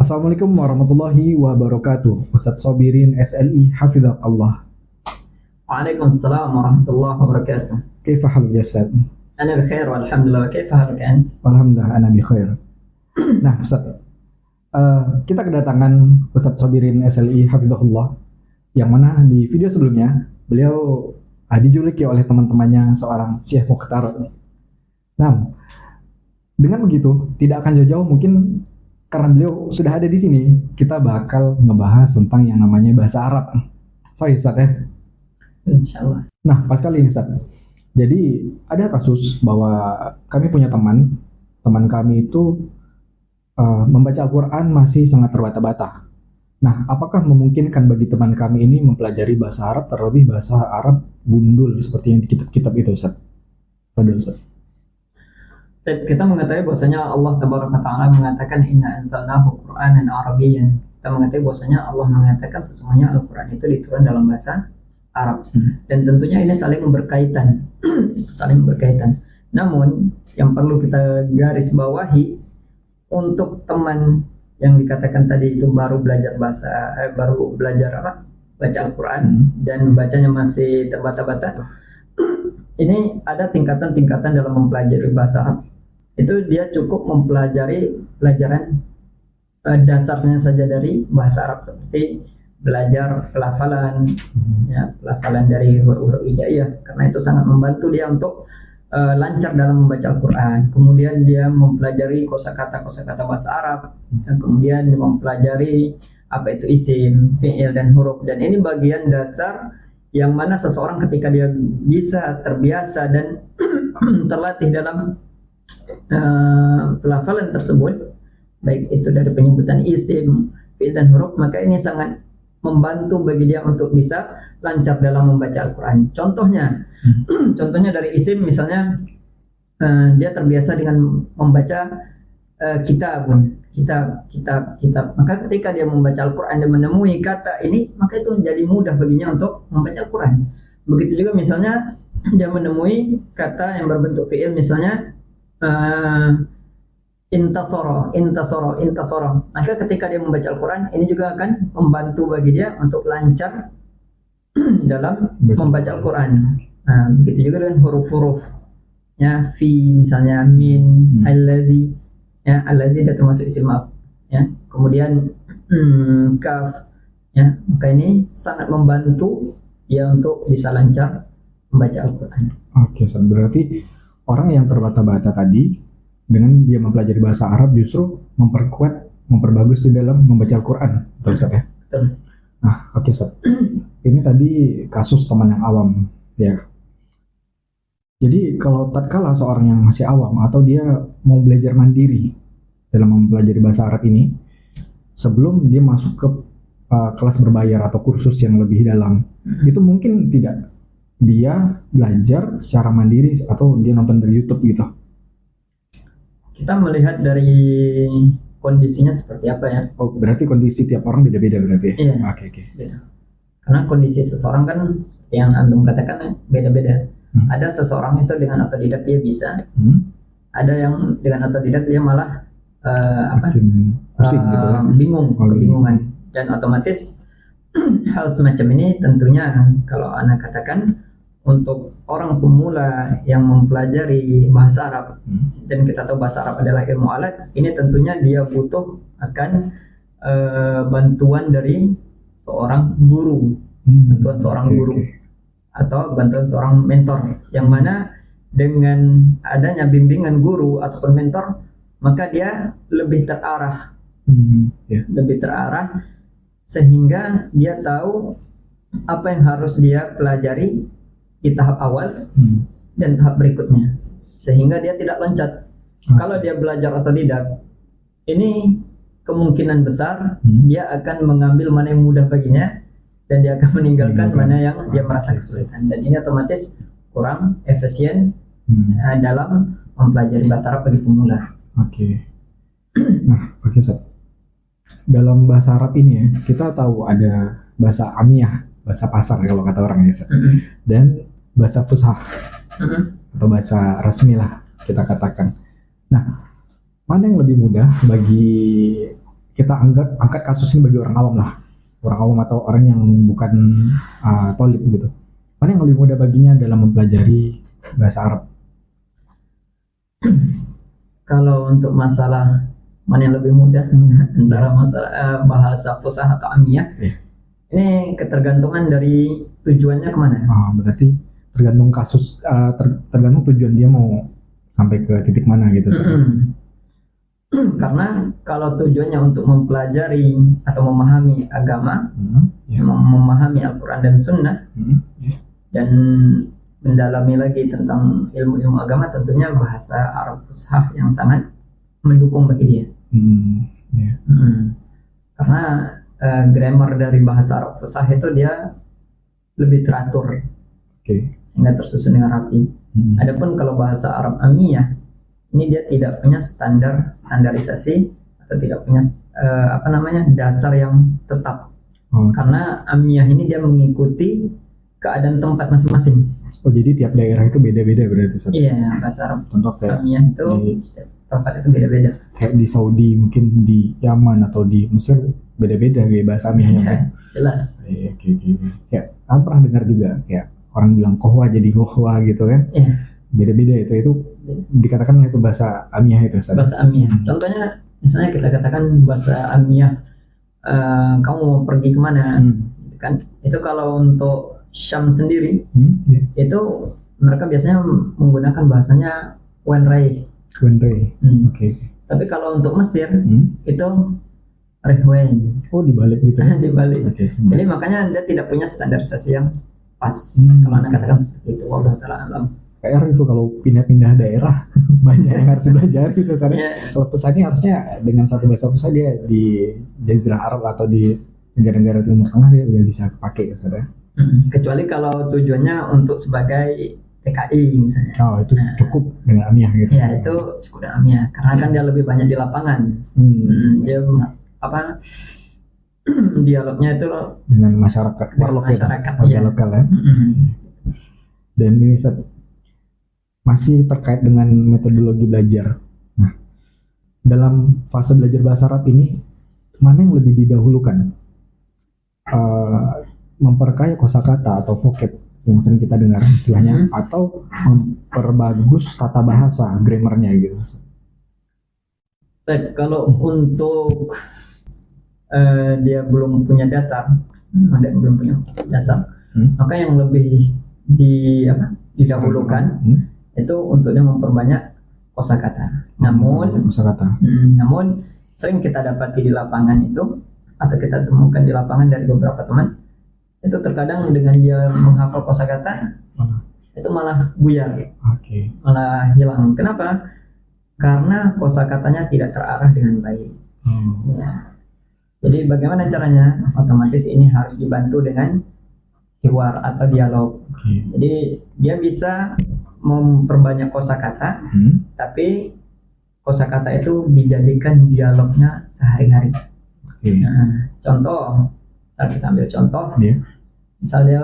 Assalamualaikum warahmatullahi wabarakatuh. Ustadz Sobirin SLI Hafizahullah. وعليكم السلام ورحمة الله وبركاته. Kaifa haluk ya Ustadz? أنا بخير والحمد لله. كيف حالك أنت؟ Alhamdulillah ana bi khair. Nah Ustadz, kita kedatangan Ustadz Sobirin SLI Hafizahullah, yang mana di video sebelumnya beliau dijuluki oleh teman-temannya seorang Syekh Mukhtar. Nah, dengan begitu tidak akan jauh-jauh, mungkin karena beliau sudah ada di sini, kita bakal ngebahas tentang yang namanya bahasa Arab. Sorry Ustadz ya. إن شاء الله. Nah, pas kali ini Ustadz. Jadi ada kasus bahwa kami punya teman kami itu membaca Al-Quran masih sangat terbata-bata. Nah, apakah memungkinkan bagi teman kami ini mempelajari bahasa Arab, terlebih bahasa Arab gundul seperti yang di kitab-kitab itu Ustadz? Fadil Ustadz. Kita mengetahui bahwasanya Allah Tabaraka Ta'ala mengatakan Inna anzalnahu Qur'anan Arabiyyan. Kita mengetahui bahwasanya Allah mengatakan sesungguhnya Al-Quran itu diturunkan dalam bahasa Arab. Dan tentunya ini saling berkaitan. Saling berkaitan. Namun yang perlu kita garis bawahi untuk teman yang dikatakan tadi itu baru belajar baca Al-Quran dan bacanya masih terbata-bata. Ini ada tingkatan-tingkatan dalam mempelajari bahasa Arab. Itu dia cukup mempelajari pelajaran dasarnya saja dari bahasa Arab, seperti belajar pelafalan, ya, pelafalan dari huruf-huruf hijaiyah, karena itu sangat membantu dia untuk lancar dalam membaca Al-Quran. Kemudian dia mempelajari kosakata bahasa Arab, dan kemudian dia mempelajari apa itu isim, fi'il, dan huruf. Dan ini bagian dasar yang mana seseorang ketika dia bisa terbiasa dan terlatih dalam pelafalan tersebut, baik itu dari penyebutan isim, fi'il, dan huruf, maka ini sangat membantu bagi dia untuk bisa lancar dalam membaca Al-Quran. Contohnya dari isim, misalnya dia terbiasa dengan membaca kitab. Maka ketika dia membaca Al-Quran dan menemui kata ini, maka itu menjadi mudah baginya untuk membaca Al-Quran. Begitu juga misalnya dia menemui kata yang berbentuk fi'il, misalnya intasoro. Maka ketika dia membaca Al-Quran, ini juga akan membantu bagi dia untuk lancar dalam membaca Al-Quran. Nah, begitu juga dengan huruf-huruf, ya, fi misalnya, min, alladzi, ya, alladzi itu termasuk isim ma'ruf, ya. Kemudian kaf, ya, maka ini sangat membantu dia untuk bisa lancar membaca Al-Quran. Oke, berarti orang yang terbata-bata tadi dengan dia mempelajari bahasa Arab justru memperbagus di dalam membaca Al-Quran, betul Ustaz ya? Betul. Nah, oke Ustaz. Ini tadi kasus teman yang awam, ya. Jadi kalau tatkala seorang yang masih awam atau dia mau belajar mandiri dalam mempelajari bahasa Arab ini, sebelum dia masuk ke kelas berbayar atau kursus yang lebih dalam, itu mungkin tidak dia belajar secara mandiri atau dia nonton dari YouTube gitu? Kita melihat dari kondisinya seperti apa, ya. Oh, berarti kondisi tiap orang beda-beda berarti. Iya. Oke. Beda. Karena kondisi seseorang kan yang antum katakan beda-beda. Ada seseorang itu dengan otodidak dia bisa. Ada yang dengan otodidak dia malah pusing gitu ya. Kebingungan. Dan otomatis hal semacam ini tentunya kalau anak katakan untuk orang pemula yang mempelajari bahasa Arab, dan kita tahu bahasa Arab adalah ilmu alat, ini tentunya dia butuh akan bantuan dari seorang guru, atau bantuan seorang mentor, yang mana dengan adanya bimbingan guru ataupun mentor, maka dia lebih terarah, sehingga dia tahu apa yang harus dia pelajari di tahap awal dan tahap berikutnya, sehingga dia tidak loncat. Kalau dia belajar otodidak, ini kemungkinan besar dia akan mengambil mana yang mudah baginya dan dia akan meninggalkan mana yang dia merasa kesulitan, dan ini otomatis kurang efisien dalam mempelajari bahasa Arab bagi pemula. Oke. Nah, Ustaz. Dalam bahasa Arab ini ya, kita tahu ada bahasa amiyah, bahasa pasar kalau kata orang ya, dan bahasa fushah atau bahasa resmi lah kita katakan. Nah, mana yang lebih mudah bagi kita angkat kasus ini bagi orang awam lah, orang awam atau orang yang bukan tolib gitu. Mana yang lebih mudah baginya dalam mempelajari bahasa Arab? Kalau untuk masalah mana yang lebih mudah antara masalah bahasa fusah atau amiyah, ini ketergantungan dari tujuannya kemana. Berarti tergantung kasus, tergantung tujuan dia mau sampai ke titik mana gitu. Karena kalau tujuannya untuk mempelajari atau memahami agama, memahami Al-Quran dan Sunnah, dan mendalami lagi tentang ilmu-ilmu agama, tentunya bahasa Arab Fushah yang sangat mendukung bagi dia. Karena grammar dari bahasa Arab Fushah itu dia lebih teratur, sehingga tersusun dengan rapi. Adapun kalau bahasa Arab Amiyah, ini dia tidak punya standarisasi atau tidak punya dasar yang tetap. Karena Amiyah ini dia mengikuti keadaan tempat masing-masing. Jadi tiap daerah itu beda-beda berarti. Iya, bahasa Arab. Contoh kayak Amiyah itu setiap tempat itu beda-beda. Kayak di Saudi, mungkin di Yaman atau di Mesir beda-beda kayak bahasa Amiyahnya. Jelas. Kayak aku pernah dengar juga kayak orang bilang kohwa jadi gohwa gitu kan. Beda-beda itu dikatakan itu bahasa Amiyah itu. Bahasa Amiyah. Contohnya misalnya kita katakan bahasa Amiyah, kamu mau pergi kemana, kan? Itu kalau untuk Syam sendiri, itu mereka biasanya menggunakan bahasanya Wenrei. Tapi kalau untuk Mesir itu Rehwen. Dibalik gitu. Dibalik. Jadi makanya dia tidak punya standarisasi yang pas. Kalau anda katakan seperti itu, wallahu ta'ala alam. PR itu kalau pindah-pindah daerah banyak yang harus belajar gitu. Kalau pesan ini harusnya dengan satu bahasa pusat dia di Jazirah Arab atau di negara-negara Timur Tengah dia udah bisa pakai ya. Kecuali kalau tujuannya untuk sebagai TKI misalnya. Itu cukup dengan Amiyah gitu. Ya itu cukup dengan Amiyah karena kan dia lebih banyak di lapangan. Dia dialognya itu dengan masyarakat warga lokal ya. Dan ini masih terkait dengan metodologi belajar. Nah, dalam fase belajar bahasa Arab ini mana yang lebih didahulukan? Memperkaya kosakata atau vocab yang sering kita dengar istilahnya, atau memperbagus tata bahasa, grammarnya gitu. Kalau untuk dia belum punya dasar, maka yang lebih didahulukan itu untuk dia memperbanyak kosakata. Namun sering kita dapati di lapangan itu, atau kita temukan di lapangan dari beberapa teman, itu terkadang dengan dia menghafal kosakata itu malah buyar, malah hilang. Kenapa? Karena kosakatanya tidak terarah dengan baik. Jadi bagaimana caranya? Otomatis ini harus dibantu dengan hiwar atau dialog. Jadi dia bisa memperbanyak kosakata, tapi kosakata itu dijadikan dialognya sehari-hari. Contoh, saat kita ambil contoh, misal dia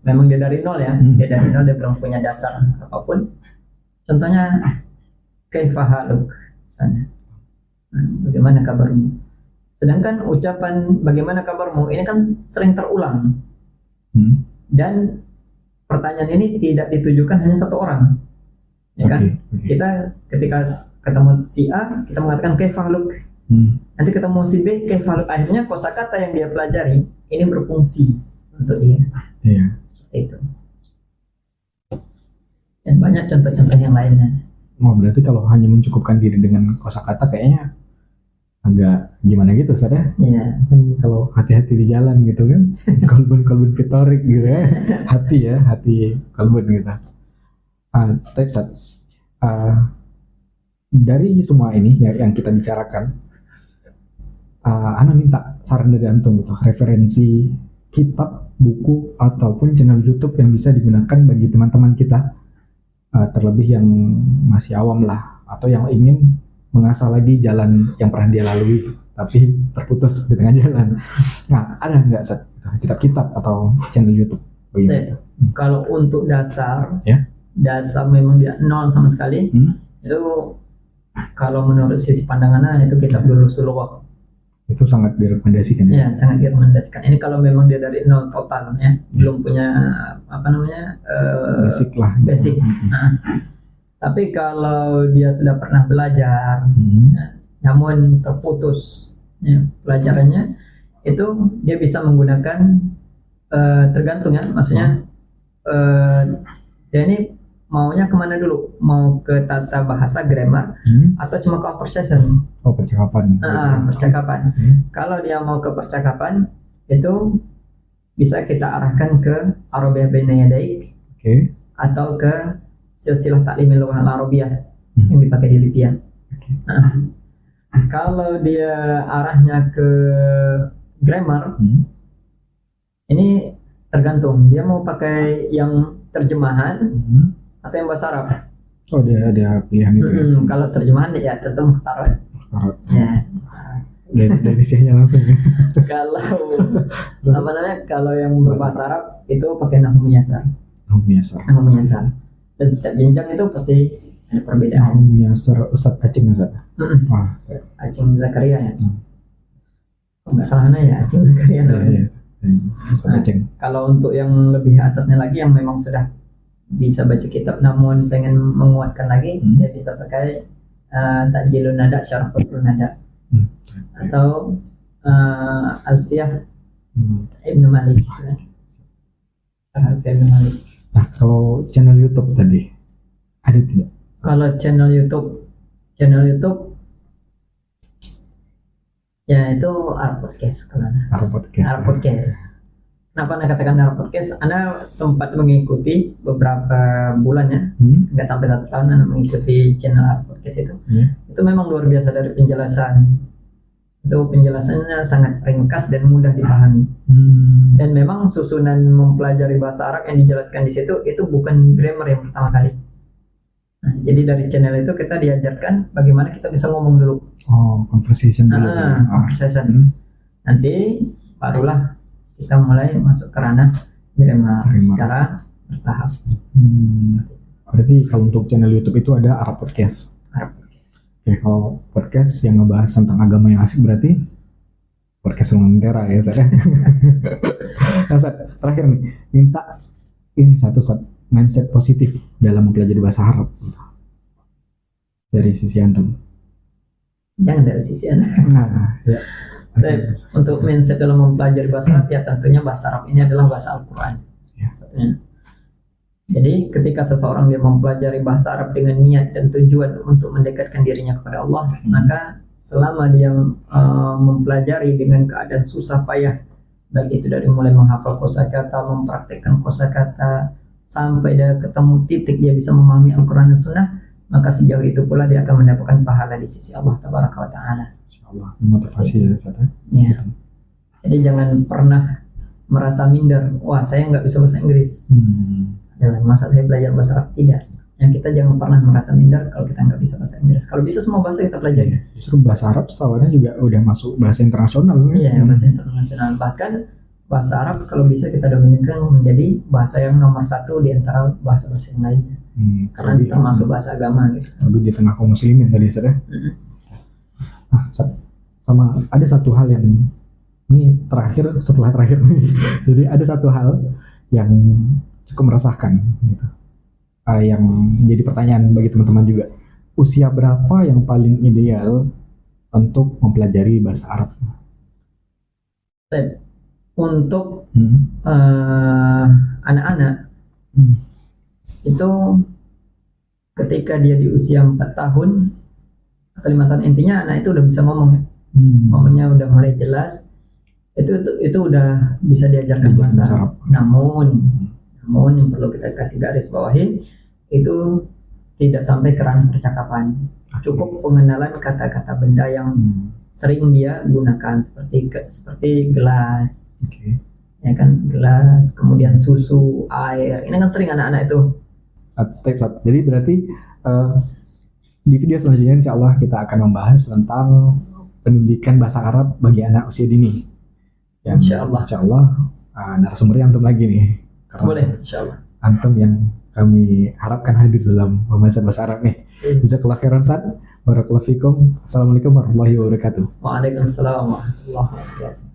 memang dia dari nol ya, dia dari nol, dia belum punya dasar apapun. Contohnya kaifa haluk, misalnya, bagaimana kabarmu? Sedangkan ucapan bagaimana kabarmu ini kan sering terulang, dan pertanyaan ini tidak ditujukan hanya satu orang, ya kan? Kita ketika ketemu si A, kita mengatakan kaifa haluk. Nanti ketemu si B, kaifa haluk. Akhirnya kosakata yang dia pelajari ini berfungsi untuk dia. Seperti itu. Dan banyak contoh-contoh yang lainnya. Berarti kalau hanya mencukupkan diri dengan kosakata kayaknya agak gimana gitu, sadar? Kalau hati-hati di jalan gitu kan, kolbun fitorik gitu ya, hati kolbun gitu. Tapi dari semua ini yang kita bicarakan, Ana minta saran dari antum gitu, referensi kitab, buku ataupun channel YouTube yang bisa digunakan bagi teman-teman kita, terlebih yang masih awam lah, atau yang ingin mengasah lagi jalan yang pernah dia lalui tapi terputus di tengah jalan. Nah, ada nggak kitab-kitab atau channel YouTube? Kalau untuk dasar memang dia nol sama sekali. Itu kalau menurut sisi pandangannya itu kitab Durus Sulawak. Itu sangat direkomendasikan ya. Ya, sangat direkomendasikan. Ini kalau memang dia dari nol total ya, belum punya Basic lah. basic. Nah, tapi kalau dia sudah pernah belajar, ya, namun terputus ya, pelajarannya, itu dia bisa menggunakan tergantung ya, maksudnya dia ini maunya kemana dulu? Mau ke tata bahasa grammar atau cuma conversation? Oh, percakapan. Percakapan. Kalau dia mau ke percakapan, itu bisa kita arahkan ke Arabiyah Baina Yadaik, atau ke silsilah Ta'limil Lughah Al-Arabiyah yang dipakai di Libya. Kalau dia arahnya ke grammar, ini tergantung dia mau pakai yang terjemahan atau yang bahasa Arab. Oh, ada pilihan itu. Kalau terjemahan ya tentu mukhtarat. Ya. Dari isinya langsung. Kalau kalau yang berbahasa Arab itu pakai nahwu muyassar. Nahwu muyassar. Dan setiap jenjang itu pasti ada perbedaan. Nahwu muyassar Ustaz Acing Ustaz. Acing Zakaria ya. Enggak salah ya, Acing Zakaria. Iya. Kalau untuk yang lebih atasnya lagi yang memang sudah bisa baca kitab namun pengen menguatkan lagi, dia bisa pakai Tajilun Nada, Syarah Fathul Nada, atau Alfiyah Ibnu Malik. Alfiyah Ibnu Malik. Nah, kalau channel YouTube tadi ada tidak? Kalau channel YouTube ya itu Arab Podcast. Arab Podcast. Kenapa Anda katakan Arab Podcast? Anda sempat mengikuti beberapa bulan ya, nggak sampai 1 tahun Anda mengikuti channel Arab Podcast itu. Itu memang luar biasa dari penjelasan. Itu penjelasannya sangat ringkas dan mudah dipahami. Dan memang susunan mempelajari bahasa Arab yang dijelaskan di situ itu bukan grammar yang pertama kali. Nah, jadi dari channel itu kita diajarkan bagaimana kita bisa ngomong dulu. Oh, conversation dulu. Conversation. Nanti barulah kita mulai masuk ke ranah grammar secara bertahap. Berarti kalau untuk channel YouTube itu ada Arab Podcast. Oke, kalau podcast yang ngebahas tentang agama yang asik berarti podcast Lentera ya, Ustaz. Nah, Ustaz, terakhir nih, minta ini satu mindset positif dalam mempelajari bahasa Arab dari sisi antum. Jangan dari sisi Anda. Nah, ya. Untuk mindset dalam mempelajari bahasa Arab, ya tentunya bahasa Arab ini adalah bahasa Al-Quran. Jadi ketika seseorang dia mempelajari bahasa Arab dengan niat dan tujuan untuk mendekatkan dirinya kepada Allah, maka selama dia mempelajari dengan keadaan susah payah, baik itu dari mulai menghafal kosakata, mempraktekkan kosakata, sampai dia ketemu titik dia bisa memahami Al-Quran dan Sunnah, maka sejauh itu pula dia akan mendapatkan pahala di sisi Allah Tabaraka wa Ta'ala. Insyaallah, motivasi ya, Ustaz. Ya. Jadi jangan pernah merasa minder, wah saya nggak bisa bahasa Inggris. Masa saya belajar bahasa Arab? Tidak. Yang kita jangan pernah merasa minder kalau kita nggak bisa bahasa Inggris. Kalau bisa semua bahasa kita pelajari. Justru bahasa Arab setahunya juga udah masuk bahasa internasional. Iya, bahasa internasional. Bahkan bahasa Arab kalau bisa kita dominkan menjadi bahasa yang nomor 1 di antara bahasa-bahasa yang lainnya. Karena termasuk bahasa agama gitu. Lebih di tengah kaum muslimin tadi, Ustaz. Nah, sama ada satu hal yang ini setelah terakhir nih. Jadi ada satu hal yang cukup meresahkan gitu. Yang menjadi pertanyaan bagi teman-teman juga. Usia berapa yang paling ideal untuk mempelajari bahasa Arab? Untuk anak-anak itu ketika dia di usia 4 tahun atau 5 tahun, intinya anak itu udah bisa ngomong ya. Ngomongnya udah mulai jelas. Itu udah bisa diajarkan bahasa Arab. Namun yang perlu kita kasih garis bawahi itu tidak sampai ke ranah percakapan. Cukup pengenalan kata-kata benda yang sering dia gunakan seperti gelas, ya kan, gelas, kemudian susu, air. Ini kan sering anak-anak itu. Jadi berarti di video selanjutnya insya Allah kita akan membahas tentang pendidikan bahasa Arab bagi anak usia dini. Insya Allah narasumbernya antum lagi nih. Boleh, insya Allah. Antum yang kami harapkan hadir dalam pembahasan bahasa Arab nih. Jazakallah khairan, Ustaz. Barakallahu fikum. Assalamualaikum warahmatullahi wabarakatuh. Waalaikumsalam warahmatullahi wabarakatuh.